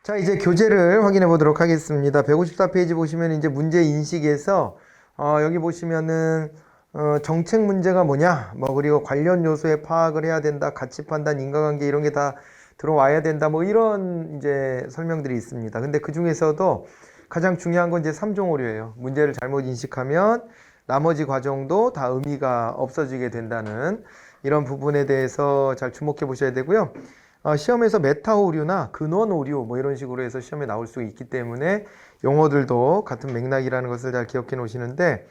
자, 이제 교재를 확인해 보도록 하겠습니다. 154페이지 보시면 이제 문제 인식에서 여기 보시면은 정책 문제가 뭐냐, 뭐 그리고 관련 요소에 파악을 해야 된다, 가치 판단, 인과관계 이런 게 다 들어와야 된다, 뭐 이런 이제 설명들이 있습니다. 근데 그 중에서도 가장 중요한 건 이제 3종 오류예요. 문제를 잘못 인식하면 나머지 과정도 다 의미가 없어지게 된다는 이런 부분에 대해서 잘 주목해 보셔야 되고요. 시험에서 메타 오류나 근원 오류 뭐 이런 식으로 해서 시험에 나올 수 있기 때문에 용어들도 같은 맥락이라는 것을 잘 기억해 놓으시는데,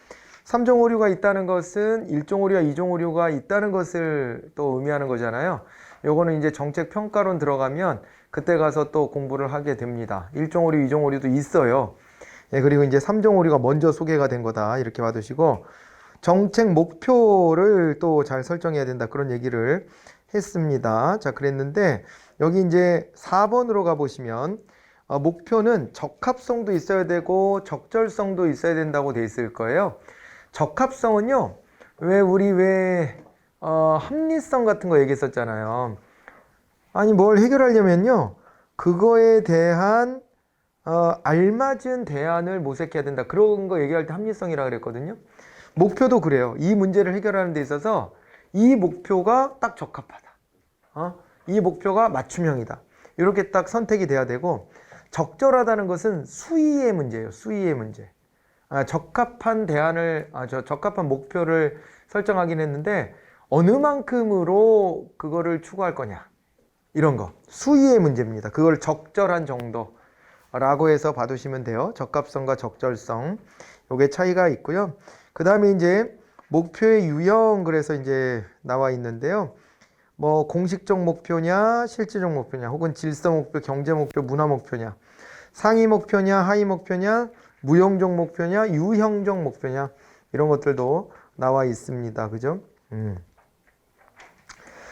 3종 오류가 있다는 것은 1종 오류와 2종 오류가 있다는 것을 또 의미하는 거잖아요. 요거는 이제 정책 평가론 들어가면 그때 가서 또 공부를 하게 됩니다. 1종 오류, 2종 오류도 있어요. 예, 그리고 이제 3종 오류가 먼저 소개가 된 거다 이렇게 봐두시고, 정책 목표를 또 잘 설정해야 된다 그런 얘기를 했습니다. 자, 그랬는데 여기 이제 4번으로 가보시면 목표는 적합성도 있어야 되고 적절성도 있어야 된다고 돼 있을 거예요. 적합성은요, 왜 합리성 같은 거 얘기했었잖아요. 아니 뭘 해결하려면요, 그거에 대한 알맞은 대안을 모색해야 된다 그런 거 얘기할 때 합리성이라 그랬거든요. 목표도 그래요. 이 문제를 해결하는 데 있어서 이 목표가 딱 적합하다. 이 목표가 맞춤형이다. 이렇게 딱 선택이 돼야 되고, 적절하다는 것은 수위의 문제예요. 수위의 문제. 적합한 대안을, 적합한 목표를 설정하긴 했는데 어느 만큼으로 그거를 추구할 거냐. 이런 거. 수위의 문제입니다. 그걸 적절한 정도라고 해서 봐두시면 돼요. 적합성과 적절성. 요게 차이가 있고요. 그 다음에 이제 목표의 유형, 그래서 이제 나와 있는데요. 뭐 공식적 목표냐, 실질적 목표냐, 혹은 질서 목표, 경제 목표, 문화 목표냐, 상위 목표냐, 하위 목표냐, 무형적 목표냐, 유형적 목표냐, 이런 것들도 나와 있습니다. 그죠?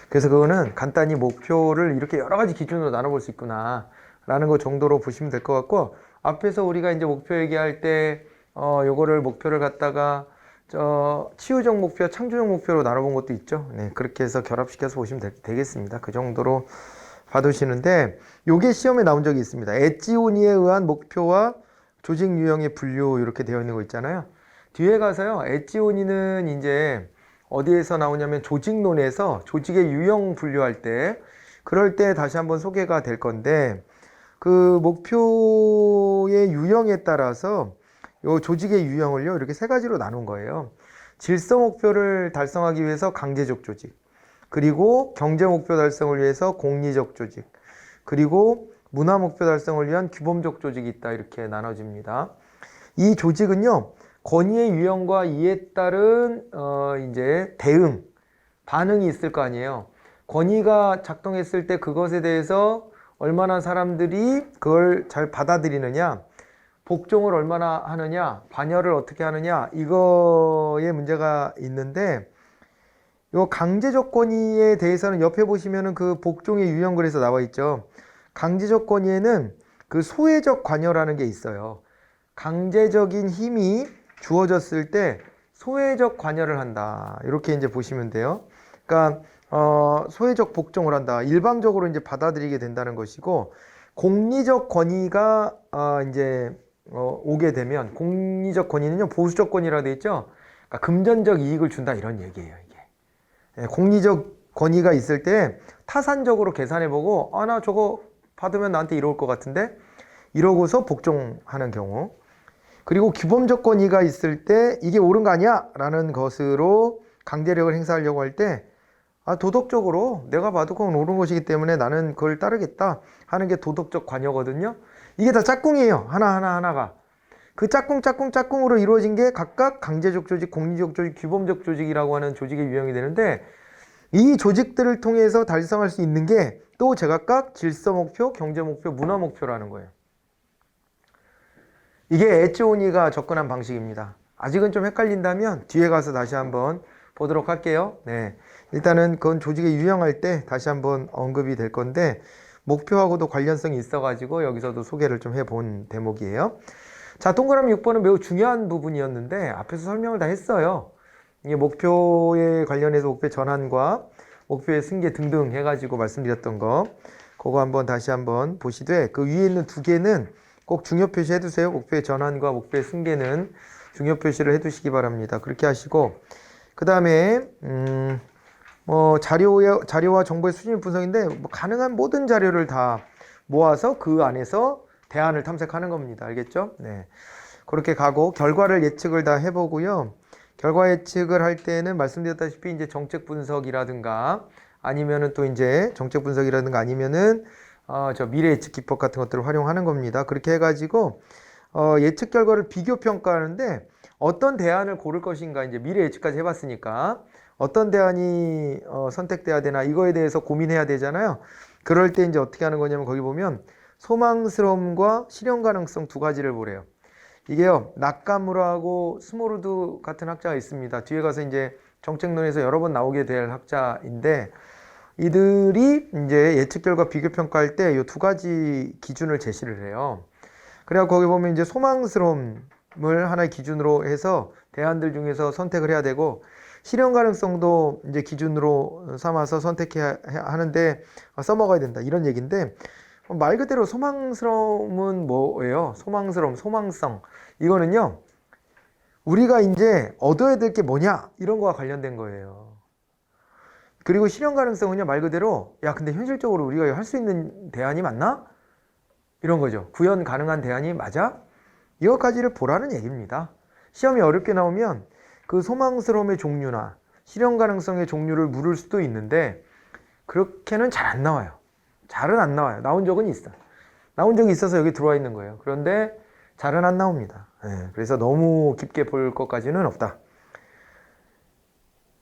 그래서 그거는 간단히 목표를 이렇게 여러 가지 기준으로 나눠볼 수 있구나 라는 것 정도로 보시면 될 것 같고, 앞에서 우리가 이제 목표 얘기할 때 요거를 목표를 갖다가 치유적 목표, 창조적 목표로 나눠본 것도 있죠. 네, 그렇게 해서 결합시켜서 보시면 되겠습니다. 그 정도로 봐두시는데, 요게 시험에 나온 적이 있습니다. 엣지오니에 의한 목표와 조직 유형의 분류, 이렇게 되어 있는 거 있잖아요. 뒤에 가서요, 엣지오니는 이제 어디에서 나오냐면 조직론에서 조직의 유형 분류할 때, 그럴 때 다시 한번 소개가 될 건데, 그 목표의 유형에 따라서 요 조직의 유형을요, 이렇게 세 가지로 나눈 거예요. 질서 목표를 달성하기 위해서 강제적 조직, 그리고 경제 목표 달성을 위해서 공리적 조직, 그리고 문화 목표 달성을 위한 규범적 조직이 있다, 이렇게 나눠집니다. 이 조직은요, 권위의 유형과 이에 따른 이제 대응, 반응이 있을 거 아니에요. 권위가 작동했을 때 그것에 대해서 얼마나 사람들이 그걸 잘 받아들이느냐, 복종을 얼마나 하느냐, 반열을 어떻게 하느냐, 이거에 문제가 있는데, 요 강제적 권위에 대해서는 옆에 보시면은 그 복종의 유형글에서 나와 있죠. 강제적 권위에는 그 소외적 관여라는 게 있어요. 강제적인 힘이 주어졌을 때 소외적 관여를 한다. 이렇게 이제 보시면 돼요. 그러니까 소외적 복종을 한다. 일방적으로 이제 받아들이게 된다는 것이고, 공리적 권위가 이제 오게 되면, 공리적 권위는요, 보수적 권위라고 되어 있죠. 그러니까 금전적 이익을 준다, 이런 얘기예요, 이게. 예, 공리적 권위가 있을 때 타산적으로 계산해보고, 나 저거 받으면 나한테 이로울 것 같은데, 이러고서 복종하는 경우. 그리고 규범적 권위가 있을 때 이게 옳은 거 아니야? 라는 것으로 강제력을 행사하려고 할 때, 도덕적으로 내가 봐도 그건 옳은 것이기 때문에 나는 그걸 따르겠다 하는 게 도덕적 관여거든요. 이게 다 짝꿍이에요. 하나가. 그 짝꿍으로 이루어진 게 각각 강제적 조직, 공리적 조직, 규범적 조직이라고 하는 조직의 유형이 되는데, 이 조직들을 통해서 달성할 수 있는 게 또 제각각 질서 목표, 경제 목표, 문화 목표라는 거예요. 이게 엣지오니가 접근한 방식입니다. 아직은 좀 헷갈린다면 뒤에 가서 다시 한번 보도록 할게요. 네, 일단은 그건 조직의 유형할 때 다시 한번 언급이 될 건데, 목표하고도 관련성이 있어가지고 여기서도 소개를 좀 해본 대목이에요. 자, 동그라미 6번은 매우 중요한 부분이었는데 앞에서 설명을 다 했어요. 이게 목표에 관련해서 목표 전환과 목표의 승계 등등 해가지고 말씀드렸던 거. 그거 한번 다시 한번 보시되 그 위에 있는 두 개는 꼭 중요 표시해 두세요. 목표의 전환과 목표의 승계는 중요 표시를 해 두시기 바랍니다. 그렇게 하시고 그 다음에 자료와 정보의 수집 분석인데 뭐 가능한 모든 자료를 다 모아서 그 안에서 대안을 탐색하는 겁니다. 알겠죠? 네. 그렇게 가고 결과를 예측을 다 해보고요. 결과 예측을 할 때는 말씀드렸다시피 이제 정책 분석이라든가 아니면은 또 이제 정책 분석이라든가 아니면은 저 미래 예측 기법 같은 것들을 활용하는 겁니다. 그렇게 해가지고 예측 결과를 비교 평가하는데 어떤 대안을 고를 것인가 이제 미래 예측까지 해봤으니까 어떤 대안이 선택돼야 되나 이거에 대해서 고민해야 되잖아요. 그럴 때 이제 어떻게 하는 거냐면 거기 보면 소망스러움과 실현 가능성 두 가지를 보래요. 이게요 나카무라하고 스모르드 같은 학자가 있습니다. 뒤에 가서 이제 정책론에서 여러 번 나오게 될 학자인데 이들이 이제 예측 결과 비교 평가할 때 이 두 가지 기준을 제시를 해요. 그래서 거기 보면 이제 소망스러움을 하나의 기준으로 해서 대안들 중에서 선택을 해야 되고 실현 가능성도 이제 기준으로 삼아서 선택해야 하는데 써먹어야 된다 이런 얘기인데 말 그대로 소망스러움은 뭐예요? 소망스러움, 소망성 이거는요 우리가 이제 얻어야 될 게 뭐냐 이런 거와 관련된 거예요. 그리고 실현 가능성은요 말 그대로 야 근데 현실적으로 우리가 할 수 있는 대안이 맞나? 이런 거죠. 구현 가능한 대안이 맞아? 이것까지를 보라는 얘기입니다. 시험이 어렵게 나오면 그 소망스러움의 종류나 실현 가능성의 종류를 물을 수도 있는데 그렇게는 잘 안 나와요. 잘은 안 나와요. 나온 적은 있어. 나온 적이 있어서 여기 들어와 있는 거예요. 그런데 잘은 안 나옵니다. 그래서 너무 깊게 볼 것까지는 없다.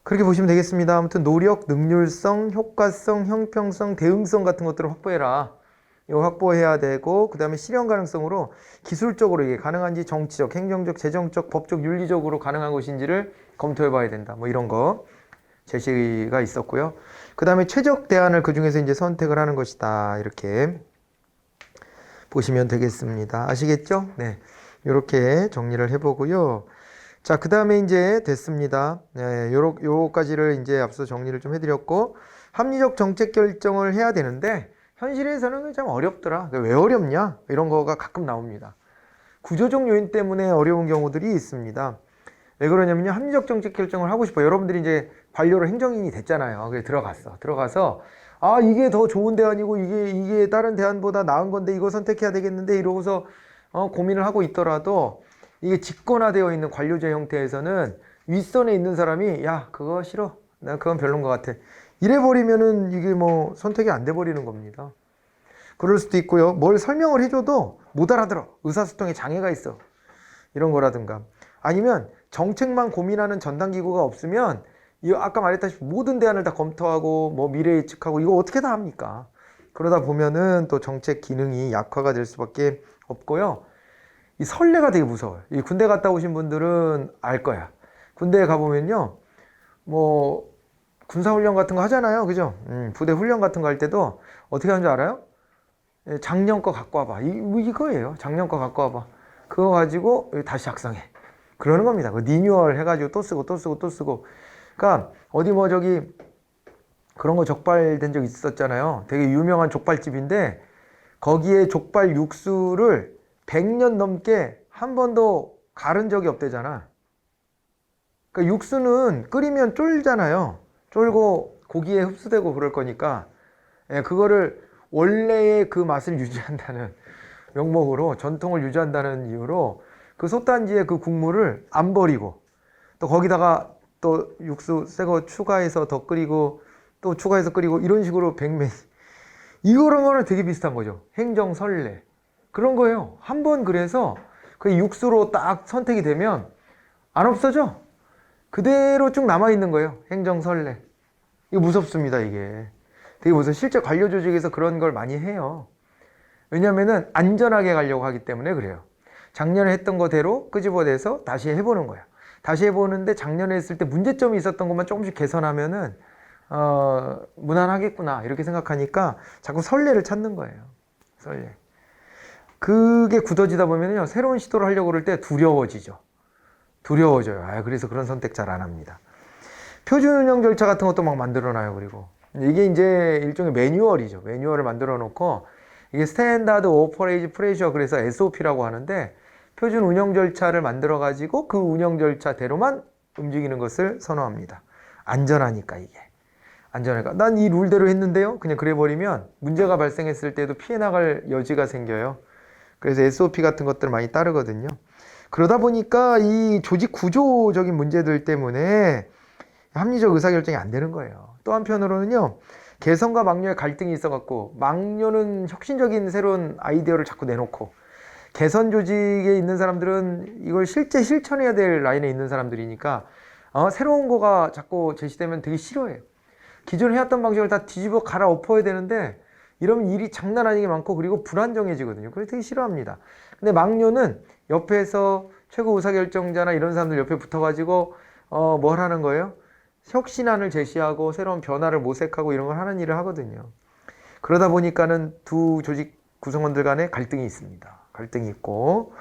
그렇게 보시면 되겠습니다. 아무튼 노력, 능률성, 효과성, 형평성, 대응성 같은 것들을 확보해라. 이거 확보해야 되고 그 다음에 실현 가능성으로 기술적으로 이게 가능한지 정치적, 행정적, 재정적, 법적, 윤리적으로 가능한 것인지를 검토해 봐야 된다. 뭐 이런 거 제시가 있었고요. 그 다음에 최적 대안을 그 중에서 이제 선택을 하는 것이다. 이렇게 보시면 되겠습니다. 아시겠죠? 네. 이렇게 정리를 해보고요. 자, 그 다음에 이제 됐습니다. 네, 요거까지를 이제 앞서 정리를 좀 해드렸고, 합리적 정책 결정을 해야 되는데, 현실에서는 참 어렵더라. 왜 어렵냐? 이런 거가 가끔 나옵니다. 구조적 요인 때문에 어려운 경우들이 있습니다. 왜 그러냐면요. 합리적 정책 결정을 하고 싶어요. 여러분들이 이제 관료로 행정인이 됐잖아요. 그래서 들어가서, 아, 이게 더 좋은 대안이고, 이게 다른 대안보다 나은 건데, 이거 선택해야 되겠는데, 이러고서, 고민을 하고 있더라도, 이게 집권화되어 있는 관료제 형태에서는 윗선에 있는 사람이, 야, 그거 싫어. 난 그건 별론 것 같아. 이래버리면은 이게 뭐 선택이 안 돼버리는 겁니다. 그럴 수도 있고요. 뭘 설명을 해줘도 못 알아들어. 의사소통에 장애가 있어. 이런 거라든가. 아니면 정책만 고민하는 전담기구가 없으면 이 아까 말했다시피 모든 대안을 다 검토하고 뭐 미래 예측하고 이거 어떻게 다 합니까? 그러다 보면은 또 정책 기능이 약화가 될 수밖에 없고요. 이 선례가 되게 무서워요. 이 군대 갔다 오신 분들은 알 거야. 군대에 가보면요. 뭐 군사훈련 같은 거 하잖아요. 그죠? 부대 훈련 같은 거 할 때도 어떻게 하는 줄 알아요? 작년 거 갖고 와봐. 이거예요. 작년 거 갖고 와봐. 그거 가지고 다시 작성해. 그러는 겁니다. 그 리뉴얼 해가지고 또 쓰고. 그러니까 어디 뭐 저기 그런 거 적발된 적 있었잖아요. 되게 유명한 족발집인데 거기에 족발 육수를 100년 넘게 한 번도 가른 적이 없대잖아. 그러니까 육수는 끓이면 쫄잖아요. 쫄고 고기에 흡수되고 그럴 거니까 그거를 원래의 그 맛을 유지한다는 명목으로 전통을 유지한다는 이유로 그 솥단지에 그 국물을 안 버리고 또 거기다가 또 육수 새거 추가해서 더 끓이고 또 추가해서 끓이고 이런 식으로 백매 이거랑 거는 되게 비슷한 거죠. 행정선례 그런 거예요. 한 번 그래서 그 육수로 딱 선택이 되면 안 없어져. 그대로 쭉 남아있는 거예요. 행정선례. 이거 무섭습니다. 이게 되게 무서워. 실제 관료 조직에서 그런 걸 많이 해요. 왜냐면은 안전하게 가려고 하기 때문에 그래요. 작년에 했던 거대로 끄집어내서 다시 해보는 거예요. 다시 해보는데 작년에 했을 때 문제점이 있었던 것만 조금씩 개선하면은 무난하겠구나 이렇게 생각하니까 자꾸 선례를 찾는 거예요. 선례. 그게 굳어지다 보면요 새로운 시도를 하려고 그럴 때 두려워져요. 그래서 그런 선택 잘 안 합니다. 표준 운영 절차 같은 것도 막 만들어놔요. 그리고 이게 이제 일종의 매뉴얼이죠. 매뉴얼을 만들어 놓고 이게 스탠다드 오퍼레이지 프레셔, 그래서 SOP라고 하는데 표준 운영 절차를 만들어 가지고 그 운영 절차대로만 움직이는 것을 선호합니다. 안전하니까 이게. 안전하니까. 난 이 룰대로 했는데요. 그냥 그래 버리면 문제가 발생했을 때도 피해 나갈 여지가 생겨요. 그래서 SOP 같은 것들 많이 따르거든요. 그러다 보니까 이 조직 구조적인 문제들 때문에 합리적 의사결정이 안 되는 거예요. 또 한편으로는요, 개성과 막료의 갈등이 있어갖고, 막료는 혁신적인 새로운 아이디어를 자꾸 내놓고, 개선 조직에 있는 사람들은 이걸 실제 실천해야 될 라인에 있는 사람들이니까, 새로운 거가 자꾸 제시되면 되게 싫어해요. 기존에 해왔던 방식을 다 뒤집어 갈아엎어야 되는데, 이러면 일이 장난 아니게 많고, 그리고 불안정해지거든요. 그래서 되게 싫어합니다. 근데 막료는 옆에서 최고 의사결정자나 이런 사람들 옆에 붙어가지고, 뭘 하는 거예요? 혁신안을 제시하고 새로운 변화를 모색하고 이런 걸 하는 일을 하거든요. 그러다 보니까는 두 조직 구성원들 간에 갈등이 있습니다. 갈등이 있고,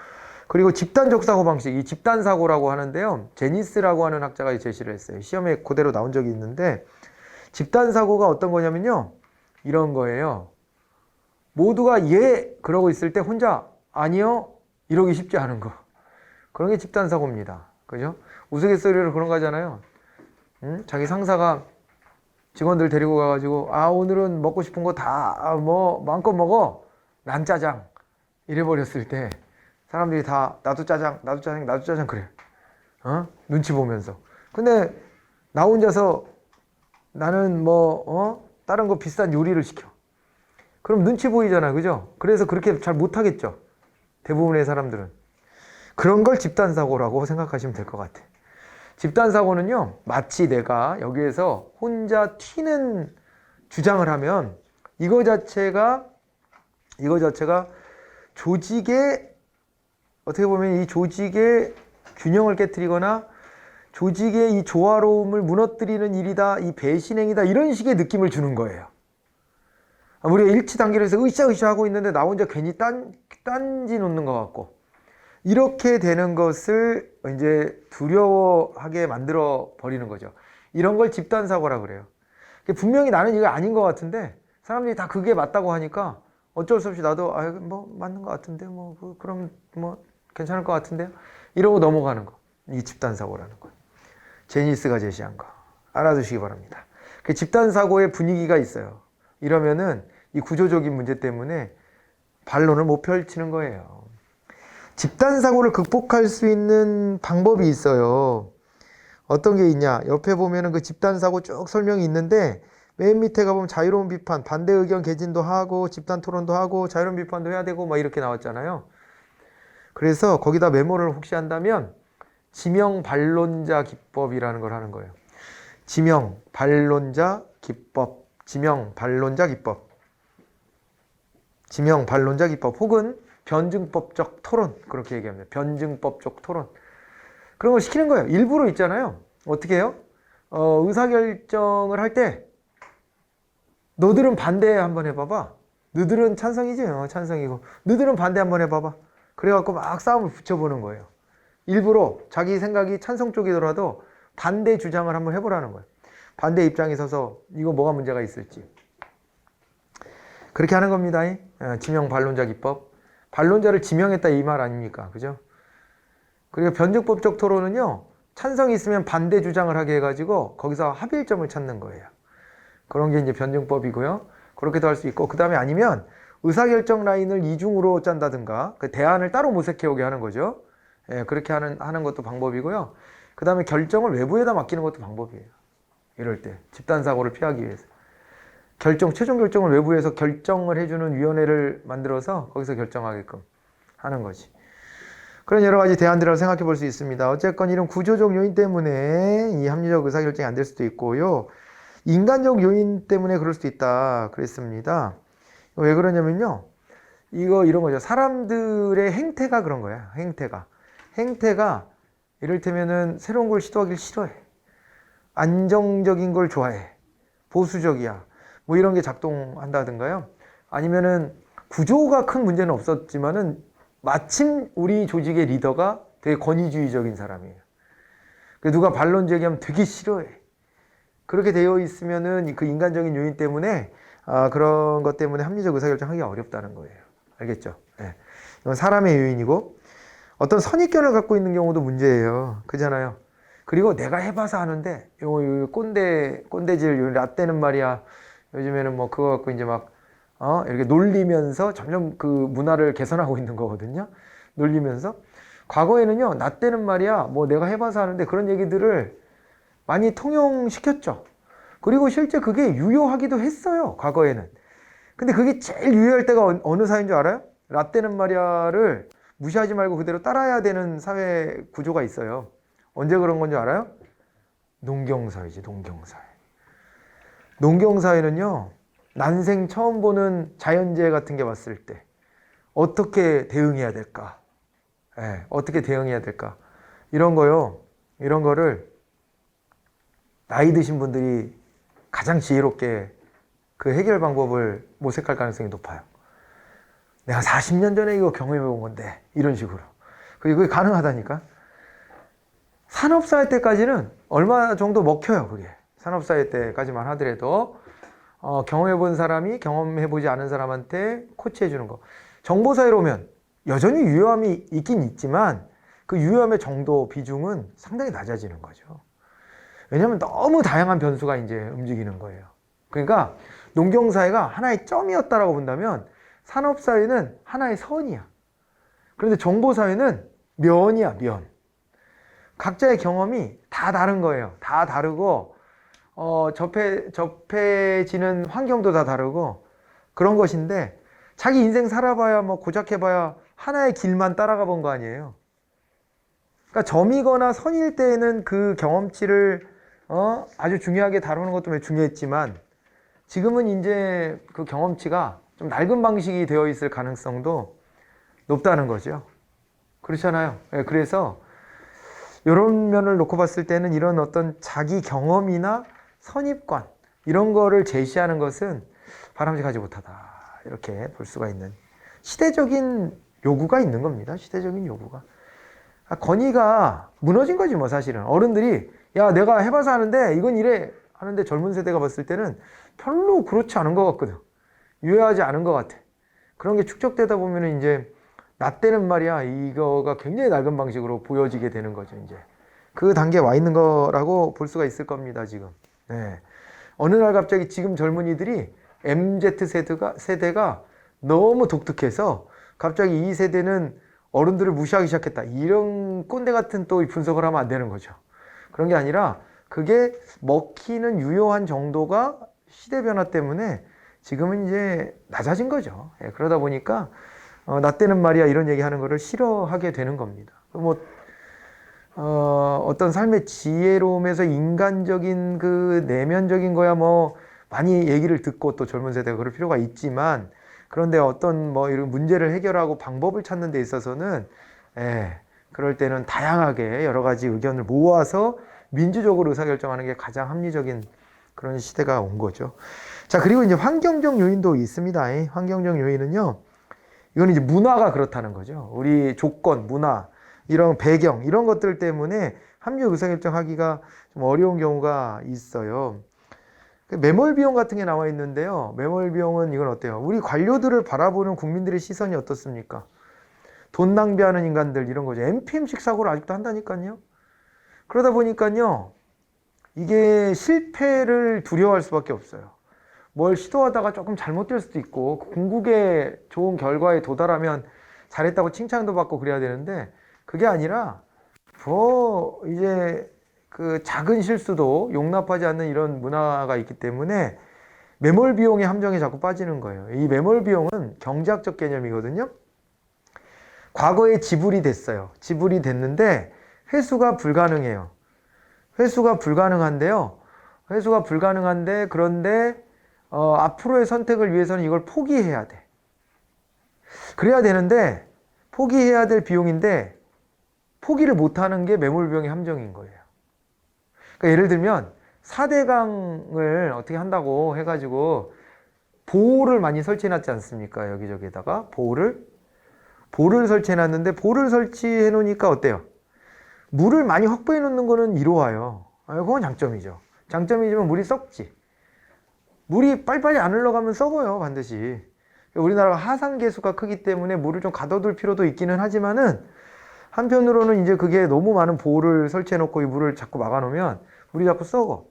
그리고 집단적 사고 방식, 이 집단 사고라고 하는데요, 제니스라고 하는 학자가 제시를 했어요. 시험에 그대로 나온 적이 있는데, 집단 사고가 어떤 거냐면요, 이런 거예요. 모두가 예 그러고 있을 때 혼자 아니요 이러기 쉽지 않은 거, 그런 게 집단 사고입니다. 그죠? 우스갯소리로 그런 거잖아요. 자기 상사가 직원들 데리고 가가지고, 오늘은 먹고 싶은 거 다 뭐 마음껏 먹어, 난 짜장, 이래버렸을 때 사람들이 다 나도 짜장, 나도 짜장, 나도 짜장 그래. 눈치 보면서. 근데 나 혼자서 나는 다른 거 비싼 요리를 시켜. 그럼 눈치 보이잖아, 그죠? 그래서 그렇게 잘 못하겠죠, 대부분의 사람들은. 그런 걸 집단사고라고 생각하시면 될 것 같아. 집단사고는요, 마치 내가 여기에서 혼자 튀는 주장을 하면 이거 자체가 조직의, 어떻게 보면 이 조직의 균형을 깨트리거나 조직의 이 조화로움을 무너뜨리는 일이다, 이 배신행위다, 이런 식의 느낌을 주는 거예요. 우리가 일치단계로 해서 으쌰으쌰 하고 있는데 나 혼자 괜히 딴지 놓는 것 같고, 이렇게 되는 것을 이제 두려워하게 만들어 버리는 거죠. 이런 걸 집단사고라 그래요. 분명히 나는 이거 아닌 것 같은데 사람들이 다 그게 맞다고 하니까 어쩔 수 없이 나도 뭐 맞는 것 같은데 그럼 괜찮을 것 같은데요, 이러고 넘어가는 거, 이게 집단사고라는 거예요. 제니스가 제시한 거 알아두시기 바랍니다. 그 집단사고의 분위기가 있어요. 이러면은 이 구조적인 문제 때문에 반론을 못 펼치는 거예요. 집단사고를 극복할 수 있는 방법이 있어요. 어떤 게 있냐, 옆에 보면은 그 집단사고 쭉 설명이 있는데 맨 밑에 가보면 자유로운 비판, 반대 의견 개진도 하고 집단 토론도 하고 자유로운 비판도 해야 되고 막 이렇게 나왔잖아요. 그래서 거기다 메모를 혹시 한다면 지명 반론자 기법이라는 걸 하는 거예요. 지명 반론자 기법, 지명 반론자 기법, 지명 반론자 기법, 혹은 변증법적 토론, 그렇게 얘기합니다. 변증법적 토론. 그런 걸 시키는 거예요. 일부러 있잖아요. 어떻게 해요? 의사결정을 할 때 너들은 반대 한번 해봐봐. 너들은 찬성이지? 찬성이고. 너들은 반대 한번 해봐봐. 그래갖고 막 싸움을 붙여보는 거예요. 일부러 자기 생각이 찬성 쪽이더라도 반대 주장을 한번 해보라는 거예요. 반대 입장에 서서 이거 뭐가 문제가 있을지. 그렇게 하는 겁니다. 지명 반론자 기법. 반론자를 지명했다 이 말 아닙니까? 그죠? 그리고 변증법적 토론은요, 찬성이 있으면 반대 주장을 하게 해가지고 거기서 합일점을 찾는 거예요. 그런 게 이제 변증법이고요. 그렇게도 할 수 있고, 그 다음에 아니면 의사결정 라인을 이중으로 짠다든가 그 대안을 따로 모색해오게 하는 거죠. 그렇게 하는 것도 방법이고요. 그 다음에 결정을 외부에다 맡기는 것도 방법이에요. 이럴 때 집단사고를 피하기 위해서. 최종 결정을 외부에서 결정을 해주는 위원회를 만들어서 거기서 결정하게끔 하는 거지. 그런 여러 가지 대안들을 생각해 볼 수 있습니다. 어쨌건 이런 구조적 요인 때문에 이 합리적 의사결정이 안 될 수도 있고요. 인간적 요인 때문에 그럴 수도 있다 그랬습니다. 왜 그러냐면요, 이런 거죠. 사람들의 행태가 그런 거야. 행태가 이를테면은 새로운 걸 시도하기를 싫어해. 안정적인 걸 좋아해. 보수적이야. 뭐 이런 게 작동한다든가요. 아니면은 구조가 큰 문제는 없었지만은 마침 우리 조직의 리더가 되게 권위주의적인 사람이에요. 누가 반론 제기하면 되게 싫어해. 그렇게 되어 있으면은 그 인간적인 요인 때문에 그런 것 때문에 합리적 의사결정하기가 어렵다는 거예요. 알겠죠? 네. 이건 사람의 요인이고 어떤 선입견을 갖고 있는 경우도 문제예요. 그잖아요. 그리고 내가 해봐서 아는데 요 꼰대질 요 라떼는 말이야. 요즘에는 뭐 그거 갖고 이제 막 이렇게 놀리면서 점점 그 문화를 개선하고 있는 거거든요. 놀리면서 과거에는요, 나 때는 말이야, 뭐 내가 해봐서 하는데 그런 얘기들을 많이 통용시켰죠. 그리고 실제 그게 유효하기도 했어요, 과거에는. 근데 그게 제일 유효할 때가 어느 사회인 줄 알아요? 라떼는 말이야를 무시하지 말고 그대로 따라야 되는 사회 구조가 있어요. 언제 그런 건 줄 알아요? 농경사회지, 농경사회. 농경사회는요, 난생 처음 보는 자연재해 같은 게 왔을 때 어떻게 대응해야 될까? 어떻게 대응해야 될까? 이런 거요. 이런 거를 나이 드신 분들이 가장 지혜롭게 그 해결 방법을 모색할 가능성이 높아요. 내가 40년 전에 이거 경험해 본 건데 이런 식으로. 그게 가능하다니까. 산업사회 때까지는 얼마 정도 먹혀요. 그게 산업사회 때까지만 하더라도 경험해 본 사람이 경험해 보지 않은 사람한테 코치해 주는 거. 정보사회로 오면 여전히 유효함이 있긴 있지만 그 유효함의 정도 비중은 상당히 낮아지는 거죠. 왜냐하면 너무 다양한 변수가 이제 움직이는 거예요. 그러니까 농경사회가 하나의 점이었다라고 본다면 산업사회는 하나의 선이야. 그런데 정보사회는 면이야, 면. 각자의 경험이 다 다른 거예요. 다 다르고 접해지는 환경도 다 다르고 그런 것인데 자기 인생 살아봐야 뭐 고작 해봐야 하나의 길만 따라가 본 거 아니에요. 그러니까 점이거나 선일 때에는 그 경험치를 아주 중요하게 다루는 것도 중요했지만 지금은 이제 그 경험치가 좀 낡은 방식이 되어 있을 가능성도 높다는 거죠. 그렇잖아요. 그래서 이런 면을 놓고 봤을 때는 이런 어떤 자기 경험이나 선입관 이런 거를 제시하는 것은 바람직하지 못하다. 이렇게 볼 수가 있는 시대적인 요구가 있는 겁니다. 시대적인 요구가. 권위가 무너진 거지 뭐 사실은. 어른들이 야 내가 해봐서 하는데 이건 이래 하는데 젊은 세대가 봤을 때는 별로 그렇지 않은 것 같거든. 유효하지 않은 것 같아. 그런 게 축적되다 보면은 이제 나 때는 말이야 이거가 굉장히 낡은 방식으로 보여지게 되는 거죠. 이제 그 단계에 와 있는 거라고 볼 수가 있을 겁니다. 지금. 네. 어느 날 갑자기 지금 젊은이들이 MZ 세대가 너무 독특해서 갑자기 이 세대는 어른들을 무시하기 시작했다. 이런 꼰대 같은 또 분석을 하면 안 되는 거죠. 그런 게 아니라 그게 먹히는 유효한 정도가 시대 변화 때문에 지금은 이제 낮아진 거죠. 그러다 보니까 나 때는 말이야 이런 얘기하는 거를 싫어하게 되는 겁니다. 뭐 어떤 삶의 지혜로움에서 인간적인 그 내면적인 거야 뭐 많이 얘기를 듣고 또 젊은 세대가 그럴 필요가 있지만 그런데 어떤 뭐 이런 문제를 해결하고 방법을 찾는 데 있어서는 그럴 때는 다양하게 여러 가지 의견을 모아서 민주적으로 의사결정하는 게 가장 합리적인 그런 시대가 온 거죠. 자, 그리고 이제 환경적 요인도 있습니다. 환경적 요인은요, 이건 이제 문화가 그렇다는 거죠. 우리 조건, 문화, 이런 배경, 이런 것들 때문에 합리적 의사결정하기가 좀 어려운 경우가 있어요. 매몰 비용 같은 게 나와 있는데요. 매몰 비용은 이건 어때요? 우리 관료들을 바라보는 국민들의 시선이 어떻습니까? 돈 낭비하는 인간들 이런 거죠. NPM식 사고를 아직도 한다니까요. 그러다 보니까요. 이게 실패를 두려워할 수밖에 없어요. 뭘 시도하다가 조금 잘못될 수도 있고 궁극의 좋은 결과에 도달하면 잘했다고 칭찬도 받고 그래야 되는데 그게 아니라 이제 그 작은 실수도 용납하지 않는 이런 문화가 있기 때문에 매몰 비용의 함정에 자꾸 빠지는 거예요. 이 매몰 비용은 경제학적 개념이거든요. 과거에 지불이 됐어요. 지불이 됐는데 회수가 불가능해요. 회수가 불가능한데요. 회수가 불가능한데 그런데 앞으로의 선택을 위해서는 이걸 포기해야 돼. 그래야 되는데 포기해야 될 비용인데 포기를 못하는 게 매몰 비용의 함정인 거예요. 그러니까 예를 들면 4대강을 어떻게 한다고 해가지고 보호를 많이 설치해놨지 않습니까? 여기저기에다가 보호를 설치해놨는데 보호를 설치해 놓으니까 어때요? 물을 많이 확보해 놓는 거는 이로와요. 그건 장점이죠. 장점이지만 물이 썩지. 물이 빨리빨리 안 흘러가면 썩어요, 반드시. 우리나라가 하산 계수가 크기 때문에 물을 좀 가둬둘 필요도 있기는 하지만은 한편으로는 이제 그게 너무 많은 보호를 설치해 놓고 이 물을 자꾸 막아 놓으면 물이 자꾸 썩어.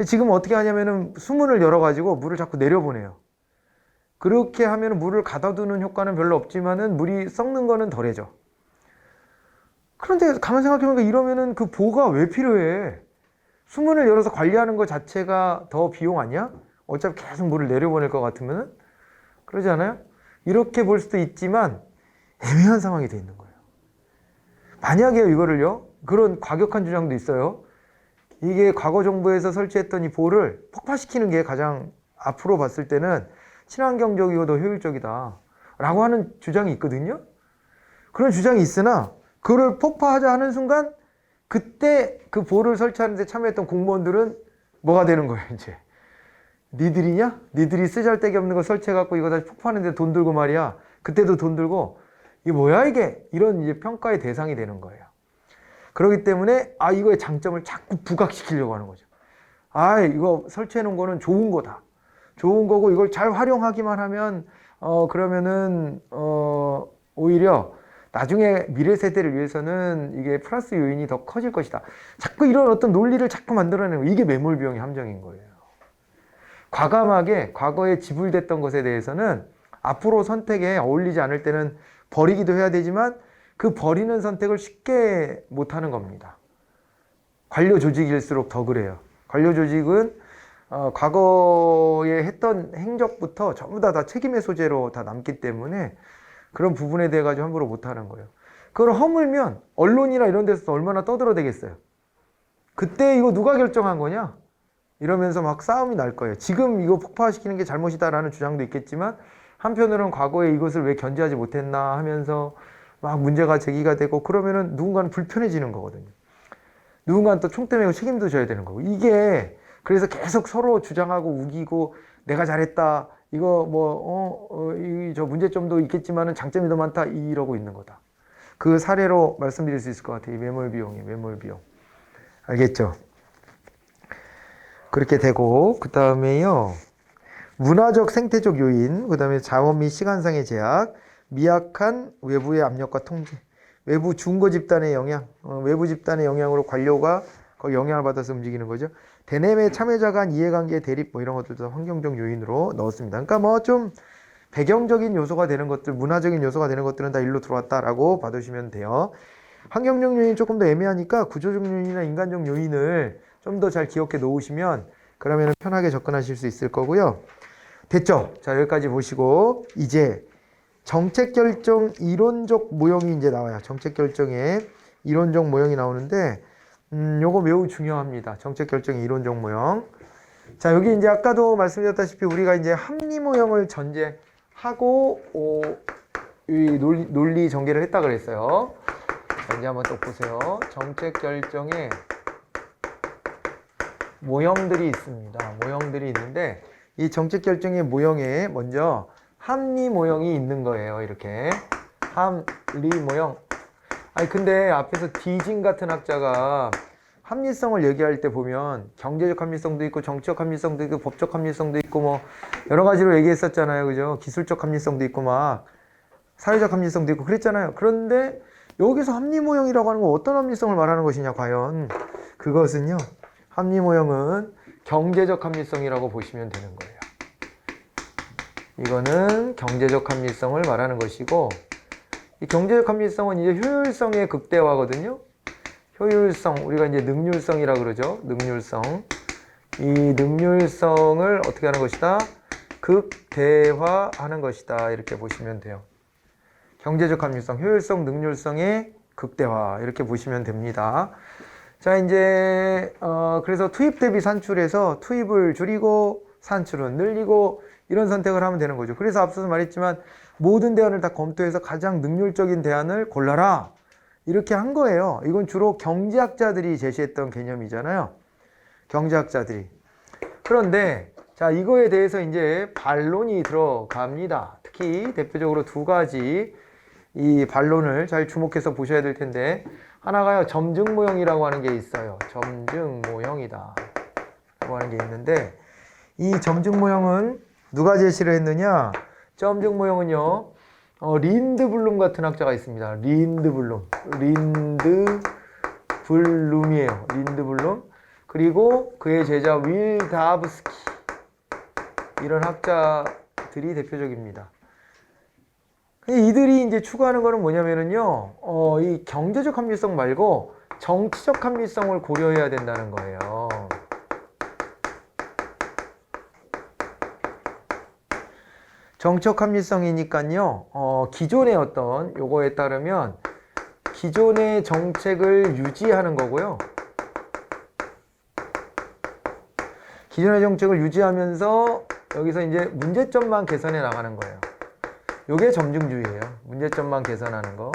지금 어떻게 하냐면은 수문을 열어가지고 물을 자꾸 내려보내요. 그렇게 하면 물을 가둬두는 효과는 별로 없지만은 물이 썩는 거는 덜해져. 그런데 가만 생각해보니까 이러면은 그 보호가 왜 필요해? 수문을 열어서 관리하는 것 자체가 더 비용 아니야? 어차피 계속 물을 내려보낼 것 같으면은? 그러지 않아요? 이렇게 볼 수도 있지만 애매한 상황이 돼 있는 거예요. 만약에 이거를요, 그런 과격한 주장도 있어요. 이게 과거 정부에서 설치했던 이 보호를 폭파시키는 게 가장 앞으로 봤을 때는 친환경적이고 더 효율적이다 라고 하는 주장이 있거든요. 그런 주장이 있으나 그걸 폭파하자 하는 순간 그때 그 보호를 설치하는 데 참여했던 공무원들은 뭐가 되는 거예요, 이제. 니들이냐? 니들이 쓰잘데기 없는 거 설치해갖고 이거 다시 폭파하는데 돈 들고 말이야. 그때도 돈 들고 이게 뭐야 이게? 이런 이제 평가의 대상이 되는 거예요. 그렇기 때문에 이거의 장점을 자꾸 부각시키려고 하는 거죠. 이거 설치해 놓은 거는 좋은 거다. 좋은 거고 이걸 잘 활용하기만 하면 그러면은 오히려 나중에 미래 세대를 위해서는 이게 플러스 요인이 더 커질 것이다. 자꾸 이런 어떤 논리를 자꾸 만들어내는 거. 이게 매몰 비용의 함정인 거예요. 과감하게 과거에 지불됐던 것에 대해서는 앞으로 선택에 어울리지 않을 때는 버리기도 해야 되지만 그 버리는 선택을 쉽게 못하는 겁니다. 관료 조직일수록 더 그래요. 관료 조직은 과거에 했던 행적부터 전부 다 책임의 소재로 다 남기 때문에 그런 부분에 대해 가지고 함부로 못하는 거예요. 그걸 허물면 언론이나 이런 데서 얼마나 떠들어대겠어요. 그때 이거 누가 결정한 거냐? 이러면서 막 싸움이 날 거예요. 지금 이거 폭파시키는 게 잘못이다라는 주장도 있겠지만 한편으로는 과거에 이것을 왜 견제하지 못했나 하면서 막 문제가 제기가 되고 그러면은 누군가는 불편해지는 거거든요. 누군가는 또 총대 메고 책임도 져야 되는 거고. 이게 그래서 계속 서로 주장하고 우기고 내가 잘했다. 이거 저 문제점도 있겠지만은 장점이 더 많다. 이러고 있는 거다. 그 사례로 말씀드릴 수 있을 것 같아요. 이 매몰 비용이 매몰 비용. 알겠죠? 그렇게 되고 그 다음에요. 문화적 생태적 요인, 그 다음에 자원 및 시간상의 제약, 미약한 외부의 압력과 통제, 외부 중거 집단의 영향, 외부 집단의 영향으로 관료가 거기 영향을 받아서 움직이는 거죠. 대내외 참여자 간 이해관계 대립 이런 것들도 환경적 요인으로 넣었습니다. 그러니까 좀 배경적인 요소가 되는 것들, 문화적인 요소가 되는 것들은 다 일로 들어왔다라고 봐두시면 돼요. 환경적 요인이 조금 더 애매하니까 구조적 요인이나 인간적 요인을 좀 더 잘 기억해 놓으시면 그러면 편하게 접근하실 수 있을 거고요. 됐죠? 자, 여기까지 보시고 이제 정책 결정 이론적 모형이 이제 나와요. 정책 결정에 이론적 모형이 나오는데 요거 매우 중요합니다. 정책 결정 이론적 모형. 자, 여기 이제 아까도 말씀드렸다시피 우리가 이제 합리 모형을 전제하고 이 논리 전개를 했다 그랬어요. 자, 이제 한번 또 보세요. 정책 결정에 모형들이 있습니다. 모형들이 있는데 이 정책 결정의 모형에 먼저 합리 모형이 있는 거예요. 이렇게 합리 모형. 근데 앞에서 디진 같은 학자가 합리성을 얘기할 때 보면 경제적 합리성도 있고 정치적 합리성도 있고 법적 합리성도 있고 뭐 여러 가지로 얘기했었잖아요. 그죠? 기술적 합리성도 있고 막 사회적 합리성도 있고 그랬잖아요. 그런데 여기서 합리 모형이라고 하는 건 어떤 합리성을 말하는 것이냐 과연. 그것은요. 합리 모형은 경제적 합리성이라고 보시면 되는 거예요. 이거는 경제적 합리성을 말하는 것이고 이 경제적 합리성은 이제 효율성의 극대화거든요. 효율성, 우리가 이제 능률성이라고 그러죠. 능률성. 이 능률성을 어떻게 하는 것이다? 극대화하는 것이다. 이렇게 보시면 돼요. 경제적 합리성, 효율성, 능률성의 극대화 이렇게 보시면 됩니다. 자, 이제 그래서 투입 대비 산출해서 투입을 줄이고 산출은 늘리고 이런 선택을 하면 되는 거죠. 그래서 앞서서 말했지만 모든 대안을 다 검토해서 가장 능률적인 대안을 골라라 이렇게 한 거예요. 이건 주로 경제학자들이 제시했던 개념이잖아요. 경제학자들이. 그런데 자, 이거에 대해서 이제 반론이 들어갑니다. 특히 대표적으로 두 가지 이 반론을 잘 주목해서 보셔야 될 텐데 하나가요, 점증모형이라고 하는 게 있어요. 점증모형이다 라고 하는 게 있는데, 이 점증모형은 누가 제시를 했느냐? 점증모형은요, 린드블룸 같은 학자가 있습니다. 린드블룸이에요. 린드블룸. 그리고 그의 제자 윌다브스키, 이런 학자들이 대표적입니다. 이들이 이제 추구하는 거는 뭐냐면은요, 이 경제적 합리성 말고 정치적 합리성을 고려해야 된다는 거예요. 정치적 합리성이니까요, 기존의 어떤 요거에 따르면 기존의 정책을 유지하는 거고요. 기존의 정책을 유지하면서 여기서 이제 문제점만 개선해 나가는 거예요. 요게 점증주의예요. 문제점만 개선하는 거.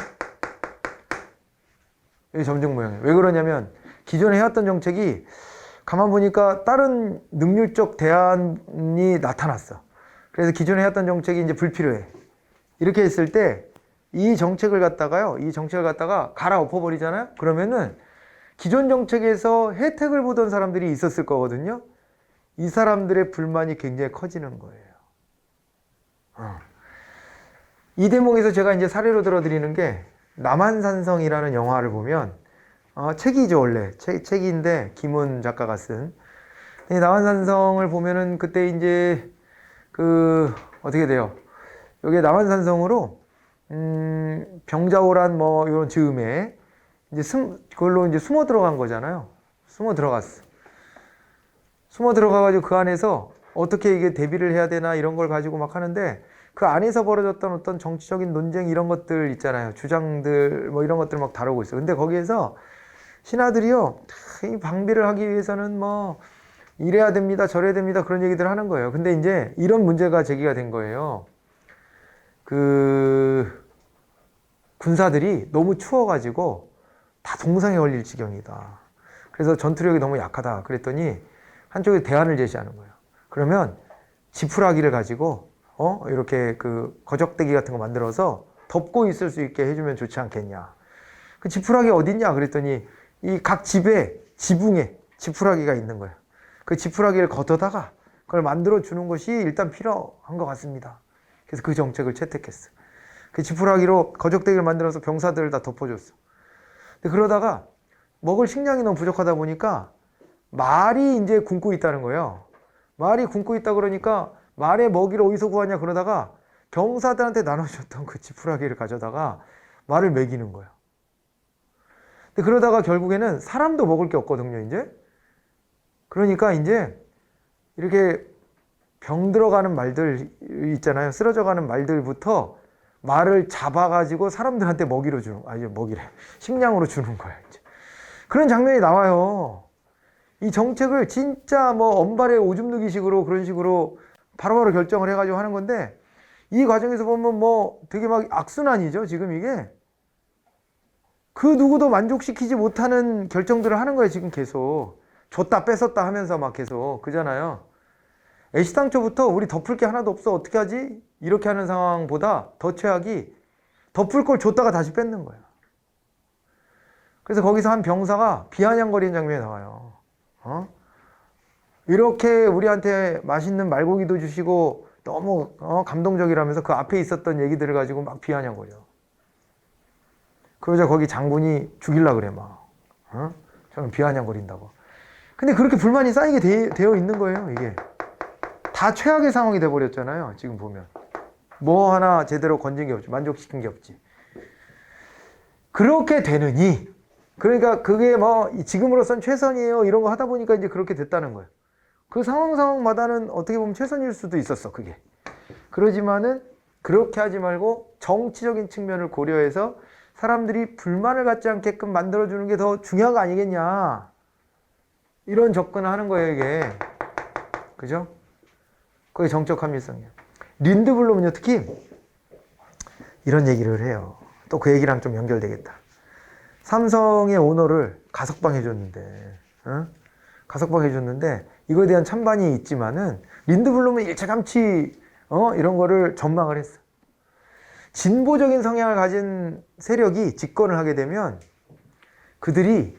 이게 점증모형이에요. 왜 그러냐면 기존에 해왔던 정책이 가만 보니까 다른 능률적 대안이 나타났어. 그래서 기존에 해왔던 정책이 이제 불필요해. 이렇게 했을 때 이 정책을 갖다가 갈아엎어 버리잖아요. 그러면은 기존 정책에서 혜택을 보던 사람들이 있었을 거거든요. 이 사람들의 불만이 굉장히 커지는 거예요. 이 대목에서 제가 이제 사례로 들어드리는 게, 남한산성이라는 영화를 보면, 책이죠, 원래. 책인데, 김훈 작가가 쓴. 이 남한산성을 보면은 그때 이제, 어떻게 돼요? 여기에 남한산성으로, 병자호란 뭐, 이런 즈음에, 이제 그걸로 이제 숨어 들어간 거잖아요. 숨어 들어가가지고 그 안에서 어떻게 이게 대비를 해야 되나 이런 걸 가지고 막 하는데, 그 안에서 벌어졌던 어떤 정치적인 논쟁 이런 것들 있잖아요. 주장들 뭐 이런 것들 막 다루고 있어요. 근데 거기에서 신하들이요, 이 방비를 하기 위해서는 뭐 이래야 됩니다, 저래야 됩니다, 그런 얘기들 하는 거예요. 근데 이제 이런 문제가 제기가 된 거예요. 군사들이 너무 추워가지고 다 동상에 걸릴 지경이다. 그래서 전투력이 너무 약하다. 그랬더니 한쪽에 대안을 제시하는 거예요. 그러면 지푸라기를 가지고 이렇게 거적대기 같은 거 만들어서 덮고 있을 수 있게 해주면 좋지 않겠냐. 그 지푸라기 어딨냐? 그랬더니 이 각 집에 지붕에 지푸라기가 있는 거예요. 그 지푸라기를 걷어다가 그걸 만들어 주는 것이 일단 필요한 것 같습니다. 그래서 그 정책을 채택했어. 그 지푸라기로 거적대기를 만들어서 병사들을 다 덮어줬어. 근데 그러다가 먹을 식량이 너무 부족하다 보니까 말이 이제 굶고 있다는 거예요. 말이 굶고 있다 그러니까 말의 먹이를 어디서 구하냐 그러다가 병사들한테 나눠줬던 그 지푸라기를 가져다가 말을 먹이는 거예요. 근데 그러다가 결국에는 사람도 먹을 게 없거든요, 이제. 그러니까 이제 이렇게 병 들어가는 말들 있잖아요. 쓰러져 가는 말들부터 말을 잡아가지고 사람들한테 먹이로 먹이래. 식량으로 주는 거야, 이제. 그런 장면이 나와요. 이 정책을 진짜 뭐 엄발에 오줌 누기식으로 그런 식으로 바로바로 결정을 해가지고 하는 건데, 이 과정에서 보면 뭐 되게 막 악순환이죠, 지금 이게. 그 누구도 만족시키지 못하는 결정들을 하는 거예요, 지금 계속. 줬다 뺏었다 하면서 막 계속. 그잖아요. 애시당초부터 우리 덮을 게 하나도 없어, 어떻게 하지? 이렇게 하는 상황보다 더 최악이 덮을 걸 줬다가 다시 뺏는 거예요. 그래서 거기서 한 병사가 비아냥거리는 장면이 나와요. 이렇게 우리한테 맛있는 말고기도 주시고 너무 감동적이라면서 그 앞에 있었던 얘기들을 가지고 막 비아냥거려. 그러자 거기 장군이 죽일라 그래, 막. 저는 비아냥거린다고. 근데 그렇게 불만이 쌓이게 되어 있는 거예요, 이게. 다 최악의 상황이 돼버렸잖아요, 지금 보면. 뭐 하나 제대로 건진 게 없지, 만족시킨 게 없지. 그렇게 되느니, 그러니까 그게 뭐 지금으로선 최선이에요 이런 거 하다 보니까 이제 그렇게 됐다는 거예요. 그 상황마다는 어떻게 보면 최선일 수도 있었어, 그게. 그러지만은 그렇게 하지 말고 정치적인 측면을 고려해서 사람들이 불만을 갖지 않게끔 만들어주는 게 더 중요한 거 아니겠냐, 이런 접근을 하는 거예요, 이게. 그죠? 그게 정적 합리성이에요. 린드블룸은요, 특히 이런 얘기를 해요. 또 그 얘기랑 좀 연결되겠다. 삼성의 오너를 가석방 해줬는데, 가석방 해줬는데, 이거에 대한 찬반이 있지만은, 린드블룸은 일체감치, 이런 거를 전망을 했어. 진보적인 성향을 가진 세력이 집권을 하게 되면, 그들이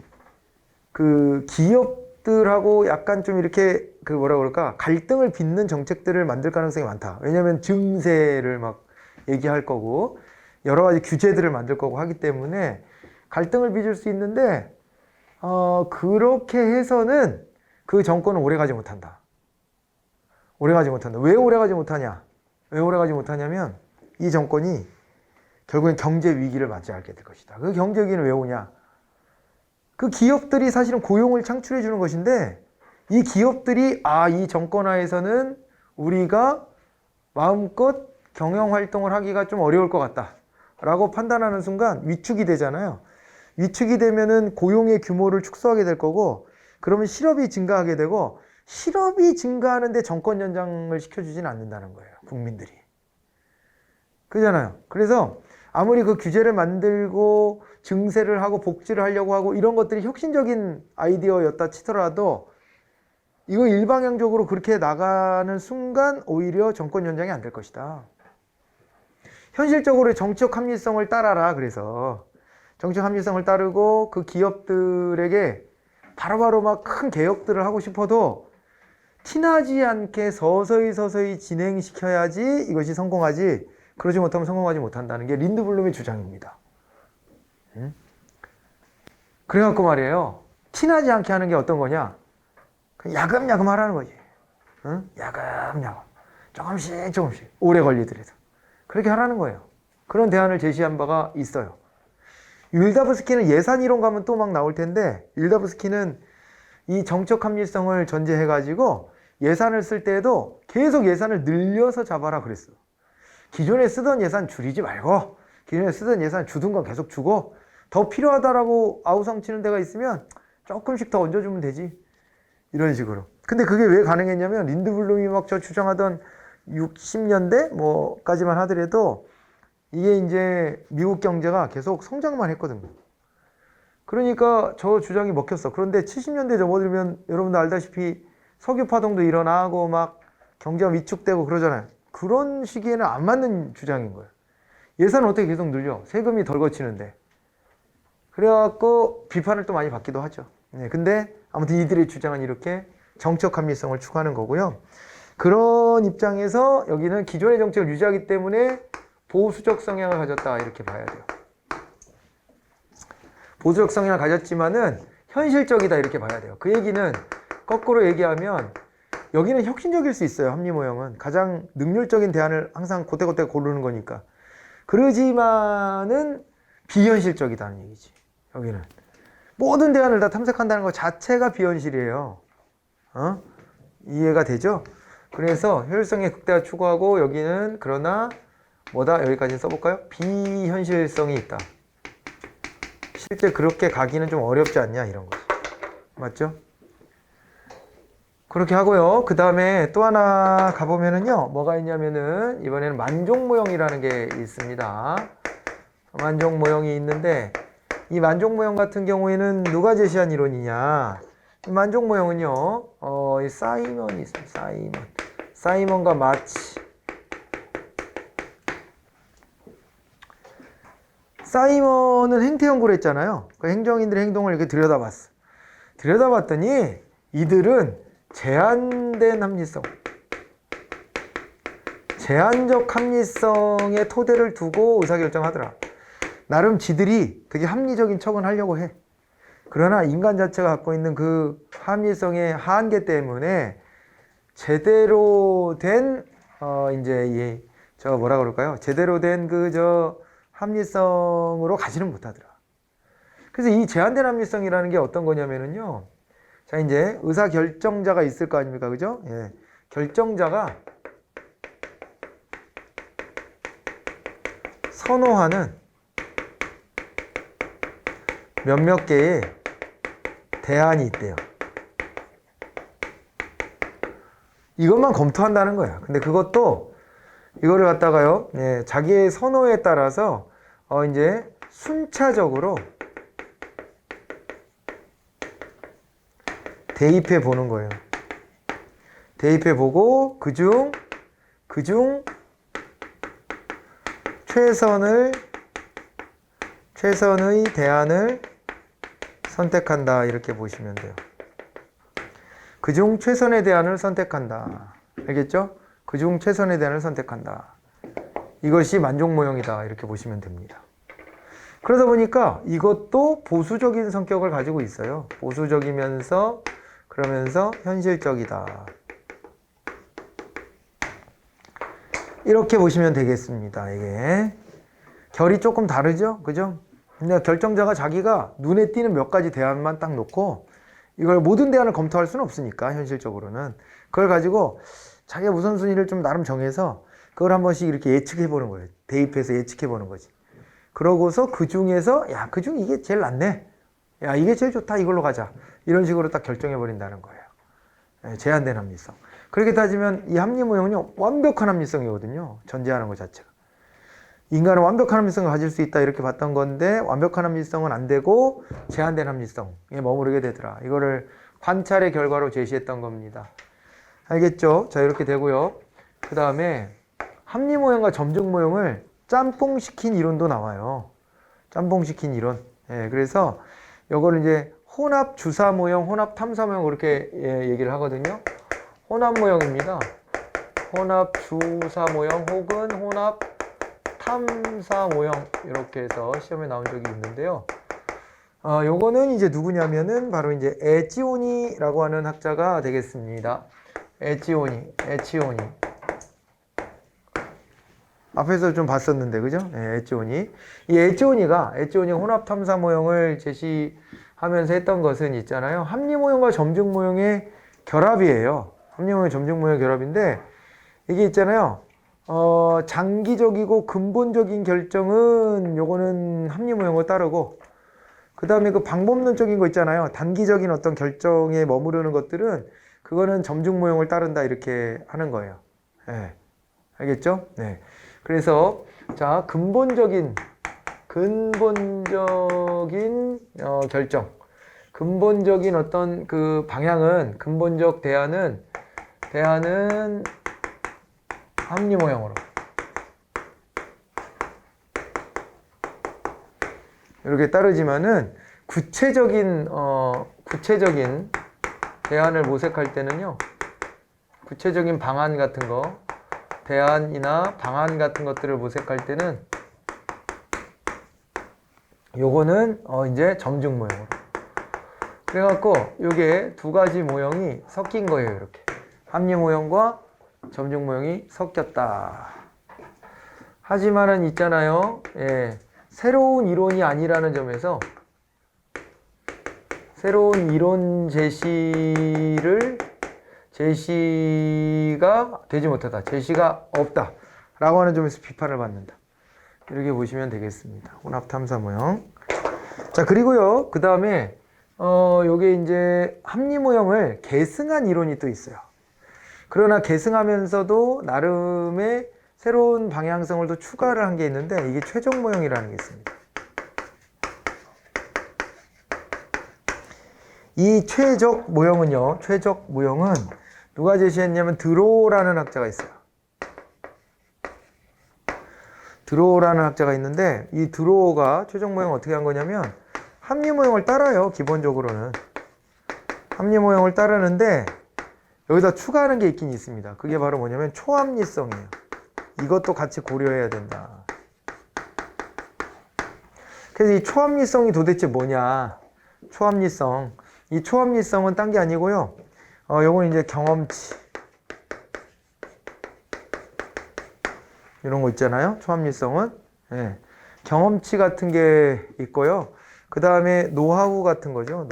그 기업들하고 약간 좀 이렇게 그 뭐라 그럴까 갈등을 빚는 정책들을 만들 가능성이 많다. 왜냐하면 증세를 막 얘기할 거고 여러 가지 규제들을 만들 거고 하기 때문에 갈등을 빚을 수 있는데 그렇게 해서는 그 정권은 오래가지 못한다. 오래가지 못한다. 왜 오래가지 못하냐? 왜 오래가지 못하냐면 이 정권이 결국엔 경제 위기를 맞이하게 될 것이다. 그 경제 위기는 왜 오냐? 그 기업들이 사실은 고용을 창출해 주는 것인데 이 기업들이 이 정권 하에서는 우리가 마음껏 경영 활동을 하기가 좀 어려울 것 같다 라고 판단하는 순간 위축이 되잖아요. 위축이 되면은 고용의 규모를 축소하게 될 거고 그러면 실업이 증가하게 되고 실업이 증가하는데 정권 연장을 시켜주지는 않는다는 거예요. 국민들이. 그잖아요. 그래서 아무리 그 규제를 만들고 증세를 하고 복지를 하려고 하고 이런 것들이 혁신적인 아이디어였다 치더라도 이거 일방향적으로 그렇게 나가는 순간 오히려 정권 연장이 안 될 것이다. 현실적으로 정치적 합리성을 따라라. 그래서 정치적 합리성을 따르고 그 기업들에게 바로바로 막 큰 개혁들을 하고 싶어도 티나지 않게 서서히 진행시켜야지 이것이 성공하지 그러지 못하면 성공하지 못한다는 게 린드블룸의 주장입니다. 그래갖고 말이에요. 티나지 않게 하는 게 어떤 거냐? 야금야금 하라는 거지. 야금야금. 조금씩. 오래 걸리더라도. 그렇게 하라는 거예요. 그런 대안을 제시한 바가 있어요. 윌다브스키는 예산 이론 가면 또 막 나올 텐데, 윌다브스키는 이 정책 합리성을 전제해가지고 예산을 쓸 때에도 계속 예산을 늘려서 잡아라 그랬어. 기존에 쓰던 예산 줄이지 말고, 기존에 쓰던 예산 주던 건 계속 주고, 더 필요하다라고 아우성치는 데가 있으면 조금씩 더 얹어주면 되지. 이런 식으로. 근데 그게 왜 가능했냐면, 린드블룸이 막 저 주장하던 60년대 뭐까지만 하더라도 이게 이제 미국 경제가 계속 성장만 했거든요. 그러니까 저 주장이 먹혔어. 그런데 70년대 접어들면 여러분들 알다시피 석유 파동도 일어나고 막 경제가 위축되고 그러잖아요. 그런 시기에는 안 맞는 주장인 거예요. 예산은 어떻게 계속 늘려? 세금이 덜 거치는데. 그래갖고 비판을 또 많이 받기도 하죠. 네, 근데 아무튼 이들의 주장은 이렇게 정책 합리성을 추구하는 거고요. 그런 입장에서 여기는 기존의 정책을 유지하기 때문에 보수적 성향을 가졌다 이렇게 봐야 돼요. 보수적 성향을 가졌지만은 현실적이다 이렇게 봐야 돼요. 그 얘기는 거꾸로 얘기하면 여기는 혁신적일 수 있어요. 합리 모형은 가장 능률적인 대안을 항상 그때그때 고르는 거니까. 그러지만은 비현실적이다는 얘기지. 여기는 모든 대안을 다 탐색한다는 것 자체가 비현실이에요. 이해가 되죠? 그래서 효율성의 극대화 추구하고 여기는 그러나 뭐다? 여기까지 써볼까요? 비현실성이 있다. 실제 그렇게 가기는 좀 어렵지 않냐 이런 거죠. 맞죠? 그렇게 하고요. 그 다음에 또 하나 가보면은요. 뭐가 있냐면은 이번에는 만족모형이라는 게 있습니다. 만족모형이 있는데 이 만족모형 같은 경우에는 누가 제시한 이론이냐. 이 만족모형은요. 이 사이먼이 있습니다. 사이먼과 마치. 사이먼은 행태 연구를 했잖아요. 그 행정인들의 행동을 이렇게 들여다봤어. 들여다봤더니 이들은 제한된 합리성, 제한적 합리성의 토대를 두고 의사결정하더라. 나름 지들이 되게 합리적인 척은 하려고 해. 그러나 인간 자체가 갖고 있는 그 합리성의 한계 때문에 제대로 된 이제 저 뭐라 그럴까요? 제대로 된 합리성으로 가지는 못하더라. 그래서 이 제한된 합리성이라는 게 어떤 거냐면은요. 자, 이제 의사결정자가 있을 거 아닙니까? 그죠? 예. 결정자가 선호하는 몇몇 개의 대안이 있대요. 이것만 검토한다는 거야. 근데 그것도 이거를 갖다가요, 예, 자기의 선호에 따라서 이제 순차적으로 대입해 보는 거예요. 대입해 보고 그중 최선의 대안을 선택한다 이렇게 보시면 돼요. 그중 최선의 대안을 선택한다. 알겠죠? 그중 최선의 대안을 선택한다. 이것이 만족 모형이다 이렇게 보시면 됩니다. 그러다 보니까 이것도 보수적인 성격을 가지고 있어요. 보수적이면서 그러면서 현실적이다. 이렇게 보시면 되겠습니다. 이게 결이 조금 다르죠? 그죠? 근데 결정자가 자기가 눈에 띄는 몇 가지 대안만 딱 놓고 이걸 모든 대안을 검토할 수는 없으니까 현실적으로는 그걸 가지고 자기가 우선순위를 좀 나름 정해서 그걸 한 번씩 이렇게 예측해 보는 거예요. 대입해서 예측해 보는 거지. 그러고서 그 중에서 야, 그중 이게 제일 낫네. 야, 이게 제일 좋다. 이걸로 가자. 이런 식으로 딱 결정해 버린다는 거예요. 제한된 합리성. 그렇게 따지면 이 합리 모형은요, 완벽한 합리성이거든요. 전제하는 것 자체가. 인간은 완벽한 합리성을 가질 수 있다 이렇게 봤던 건데 완벽한 합리성은 안 되고 제한된 합리성에 머무르게 되더라. 이거를 관찰의 결과로 제시했던 겁니다. 알겠죠? 자, 이렇게 되고요. 그 다음에 합리 모형과 점증 모형을 짬뽕시킨 이론도 나와요. 짬뽕시킨 이론. 예, 그래서 이거를 이제 혼합 주사 모형, 혼합 탐사 모형 그렇게 얘기를 하거든요. 혼합 모형입니다. 혼합 주사 모형 혹은 혼합 탐사 모형 이렇게 해서 시험에 나온 적이 있는데요. 요거는 이제 누구냐면은 바로 이제 에찌오니라고 하는 학자가 되겠습니다. 에찌오니. 앞에서 좀 봤었는데, 그죠? 네, 에찌오니. 이 에찌오니가 혼합 탐사 모형을 제시하면서 했던 것은 있잖아요. 합리 모형과 점증 모형의 결합이에요. 합리 모형, 점증 모형의 결합인데, 이게 있잖아요. 장기적이고 근본적인 결정은 요거는 합리 모형을 따르고, 그 다음에 그 방법론적인 거 있잖아요. 단기적인 어떤 결정에 머무르는 것들은 그거는 점증 모형을 따른다 이렇게 하는 거예요. 네. 알겠죠? 네. 그래서 자, 근본적인 결정, 근본적인 어떤 그 방향은 근본적 대안은 합리 모형으로 이렇게 따르지만은 구체적인 대안을 모색할 때는요, 구체적인 방안 같은 거, 대안이나 방안 같은 것들을 모색할 때는 요거는 이제 점증 모형으로. 그래갖고 요게 두 가지 모형이 섞인 거예요. 이렇게 합리 모형과 점증 모형이 섞였다. 하지만은 있잖아요. 예, 새로운 이론이 아니라는 점에서 새로운 이론 제시가 되지 못하다. 제시가 없다. 라고 하는 점에서 비판을 받는다. 이렇게 보시면 되겠습니다. 혼합 탐사 모형. 자, 그리고요. 그 다음에, 요게 이제 합리 모형을 계승한 이론이 또 있어요. 그러나 계승하면서도 나름의 새로운 방향성을 또 추가를 한 게 있는데, 이게 최적 모형이라는 게 있습니다. 이 최적 모형은 누가 제시했냐면 드로우라는 학자가 있어요. 드로우라는 학자가 있는데 이 드로우가 최적 모형을 어떻게 한 거냐면 합리 모형을 따라요. 기본적으로는 합리 모형을 따르는데 여기다 추가하는 게 있긴 있습니다. 그게 바로 뭐냐면 초합리성이에요. 이것도 같이 고려해야 된다. 그래서 이 초합리성이 도대체 뭐냐? 초합리성. 이 초합리성은 딴 게 아니고요. 요건 이제 경험치. 이런 거 있잖아요. 초합리성은. 예. 경험치 같은 게 있고요. 그 다음에 노하우 같은 거죠.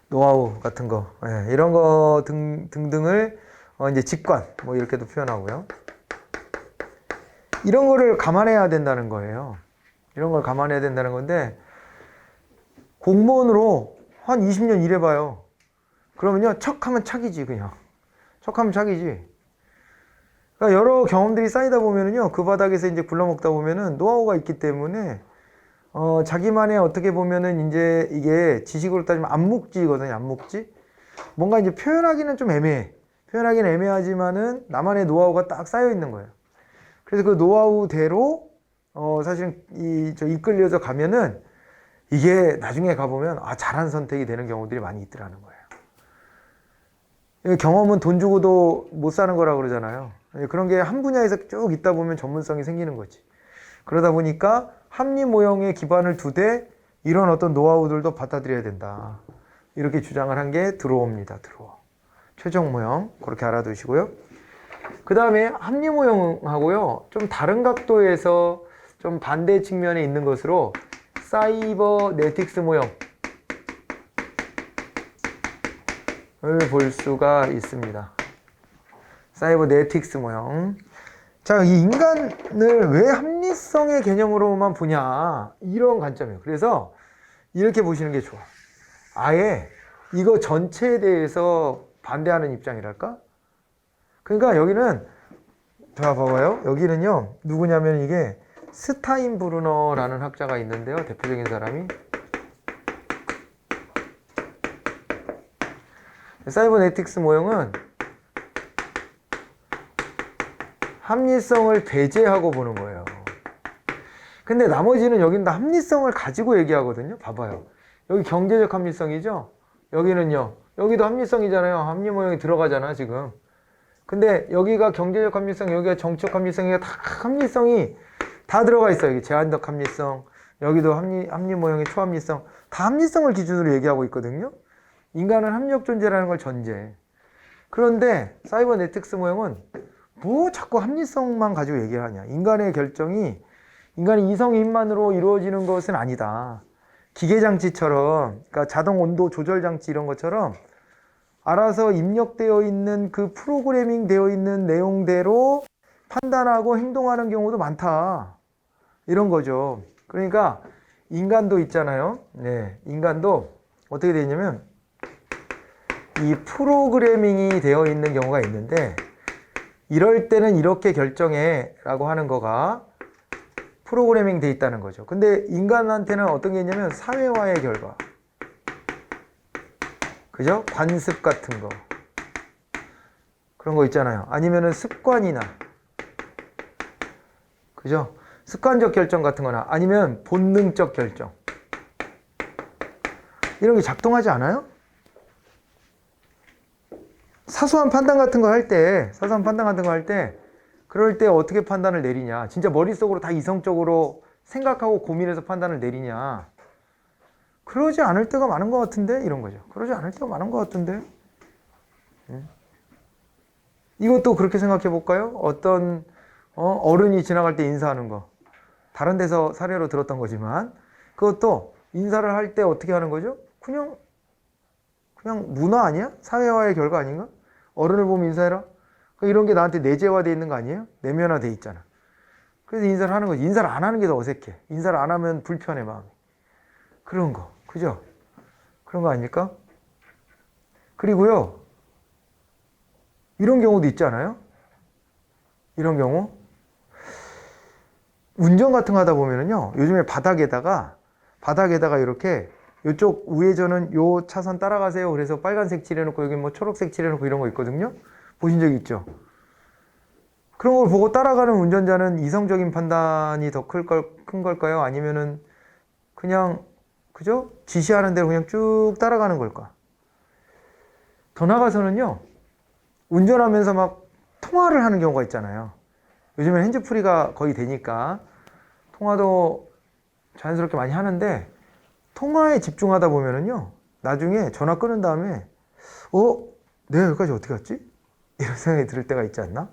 노하우 같은 거. 예. 이런 거 등등을 이제 직관. 뭐 이렇게도 표현하고요. 이런 거를 감안해야 된다는 거예요. 이런 걸 감안해야 된다는 건데, 공무원으로 한 20년 일해봐요. 그러면요, 척하면 착이지, 그냥. 척하면 착이지. 그러니까 여러 경험들이 쌓이다 보면은요, 그 바닥에서 이제 굴러먹다 보면은 노하우가 있기 때문에, 자기만의 어떻게 보면은 이제 이게 지식으로 따지면 암묵지거든요, 암묵지. 뭔가 이제 표현하기는 좀 애매해. 표현하기는 애매하지만은 나만의 노하우가 딱 쌓여 있는 거예요. 그래서 그 노하우대로, 사실은 이끌려서 가면은 이게 나중에 가보면 잘한 선택이 되는 경우들이 많이 있더라는 거예요. 경험은 돈 주고도 못 사는 거라 그러잖아요. 그런 게 한 분야에서 쭉 있다 보면 전문성이 생기는 거지. 그러다 보니까 합리 모형에 기반을 두되 이런 어떤 노하우들도 받아들여야 된다. 이렇게 주장을 한 게 드로우입니다. 드로우. 최종 모형 그렇게 알아두시고요. 그 다음에 합리 모형하고요, 좀 다른 각도에서 좀 반대 측면에 있는 것으로 사이버네틱스 모형을 볼 수가 있습니다. 사이버네틱스 모형. 자, 이 인간을 왜 합리성의 개념으로만 보냐, 이런 관점이에요. 그래서 이렇게 보시는 게 좋아. 아예 이거 전체에 대해서 반대하는 입장이랄까? 그러니까 여기는, 자, 봐봐요. 여기는요, 누구냐면 이게 스타인브루너라는 학자가 있는데요. 대표적인 사람이. 사이버네틱스 모형은 합리성을 배제하고 보는 거예요. 근데 나머지는 여기는 다 합리성을 가지고 얘기하거든요. 봐봐요. 여기 경제적 합리성이죠? 여기는요. 여기도 합리성이잖아요. 합리 모형이 들어가잖아, 지금. 근데 여기가 경제적 합리성, 여기가 정치적 합리성, 여기가 다 합리성이 다 들어가 있어요. 여기 제한적 합리성, 여기도 합리 모형의 초합리성, 다 합리성을 기준으로 얘기하고 있거든요. 인간은 합리적 존재라는 걸 전제. 그런데 사이버네틱스 모형은 뭐 자꾸 합리성만 가지고 얘기하냐. 인간의 결정이 인간의 이성의 힘만으로 이루어지는 것은 아니다. 기계장치처럼, 그러니까 자동 온도 조절 장치 이런 것처럼 알아서 입력되어 있는 그 프로그래밍 되어 있는 내용대로 판단하고 행동하는 경우도 많다. 이런 거죠. 그러니까 인간도 있잖아요. 네, 인간도 어떻게 되냐면 이 프로그래밍이 되어 있는 경우가 있는데, 이럴 때는 이렇게 결정해 라고 하는 거가 프로그래밍 돼 있다는 거죠. 근데 인간한테는 어떤 게 있냐면 사회화의 결과, 그죠? 관습 같은 거, 그런 거 있잖아요. 아니면은 습관이나, 그죠? 습관적 결정 같은 거나, 아니면 본능적 결정, 이런 게 작동하지 않아요? 사소한 판단 같은 거 할 때, 그럴 때 어떻게 판단을 내리냐. 진짜 머릿속으로 다 이성적으로 생각하고 고민해서 판단을 내리냐. 그러지 않을 때가 많은 것 같은데? 이런 거죠. 그러지 않을 때가 많은 것 같은데? 이것도 그렇게 생각해 볼까요? 어떤 어른이 지나갈 때 인사하는 거. 다른 데서 사례로 들었던 거지만, 그것도 인사를 할 때 어떻게 하는 거죠? 그냥 문화 아니야? 사회화의 결과 아닌가? 어른을 보면 인사해라. 이런 게 나한테 내재화되어 있는 거 아니에요? 내면화되어 있잖아. 그래서 인사를 하는 거지. 인사를 안 하는 게 더 어색해. 인사를 안 하면 불편해, 마음이. 그런 거. 그죠? 그런 거 아닙니까? 그리고요, 이런 경우도 있지 않아요? 이런 경우. 운전 같은 거 하다 보면은요, 요즘에 바닥에다가 이렇게 이쪽 우회전은 요 차선 따라가세요. 그래서 빨간색 칠해놓고 여기 뭐 초록색 칠해놓고 이런 거 있거든요. 보신 적 있죠? 그런 걸 보고 따라가는 운전자는 이성적인 판단이 더 큰 걸까요? 아니면은 그냥, 그죠? 지시하는 대로 그냥 쭉 따라가는 걸까? 더 나가서는요, 운전하면서 막 통화를 하는 경우가 있잖아요. 요즘엔 핸즈프리가 거의 되니까 통화도 자연스럽게 많이 하는데, 통화에 집중하다 보면은요, 나중에 전화 끊은 다음에 내가 여기까지 어떻게 왔지? 이런 생각이 들 때가 있지 않나?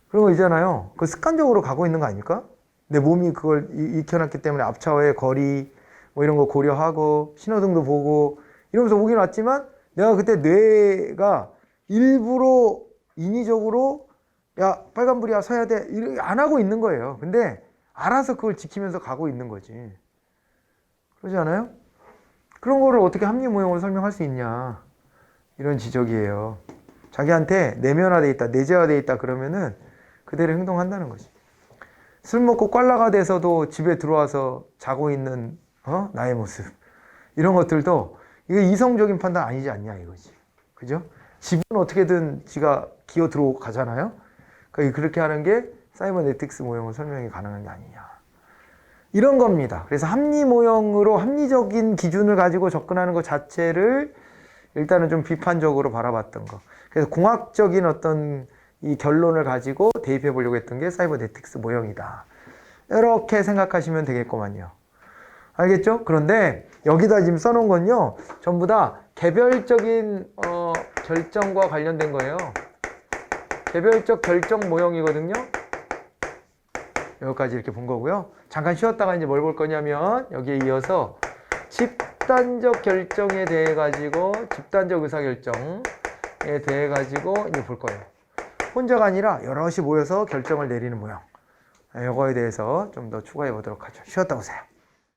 그런 거 있잖아요. 그 습관적으로 가고 있는 거 아닙니까? 내 몸이 그걸 익혀놨기 때문에 앞차와의 거리 뭐 이런 거 고려하고 신호등도 보고 이러면서 오긴 왔지만, 내가 그때 뇌가 일부러 인위적으로 야 빨간불이야 서야 돼 이렇게 안 하고 있는 거예요. 근데 알아서 그걸 지키면서 가고 있는 거지. 그러지 않아요? 그런 거를 어떻게 합리 모형으로 설명할 수 있냐, 이런 지적이에요. 자기한테 내면화되어 있다, 내재화되어 있다 그러면은 그대로 행동한다는 거지. 술 먹고 꽐라가 돼서도 집에 들어와서 자고 있는 나의 모습, 이런 것들도 이거 이성적인 판단 아니지 않냐 이거지. 그죠? 집은 어떻게든 지가 기어 들어가잖아요. 그러니까 그렇게 하는 게 사이버네틱스 모형을 설명이 가능한 게 아니냐. 이런 겁니다. 그래서 합리 모형으로 합리적인 기준을 가지고 접근하는 것 자체를 일단은 좀 비판적으로 바라봤던 거. 그래서 공학적인 어떤 이 결론을 가지고 대입해 보려고 했던 게 사이버네틱스 모형이다. 이렇게 생각하시면 되겠구만요. 알겠죠? 그런데 여기다 지금 써놓은 건요, 전부 다 개별적인 결정과 관련된 거예요. 개별적 결정 모형이거든요. 여기까지 이렇게 본 거고요. 잠깐 쉬었다가 이제 뭘 볼 거냐면 여기에 이어서 집단적 결정에 대해 가지고, 집단적 의사결정에 대해 가지고 이제 볼 거예요. 혼자가 아니라 여럿이 모여서 결정을 내리는 모형. 이거에 대해서 좀 더 추가해 보도록 하죠. 쉬었다 오세요.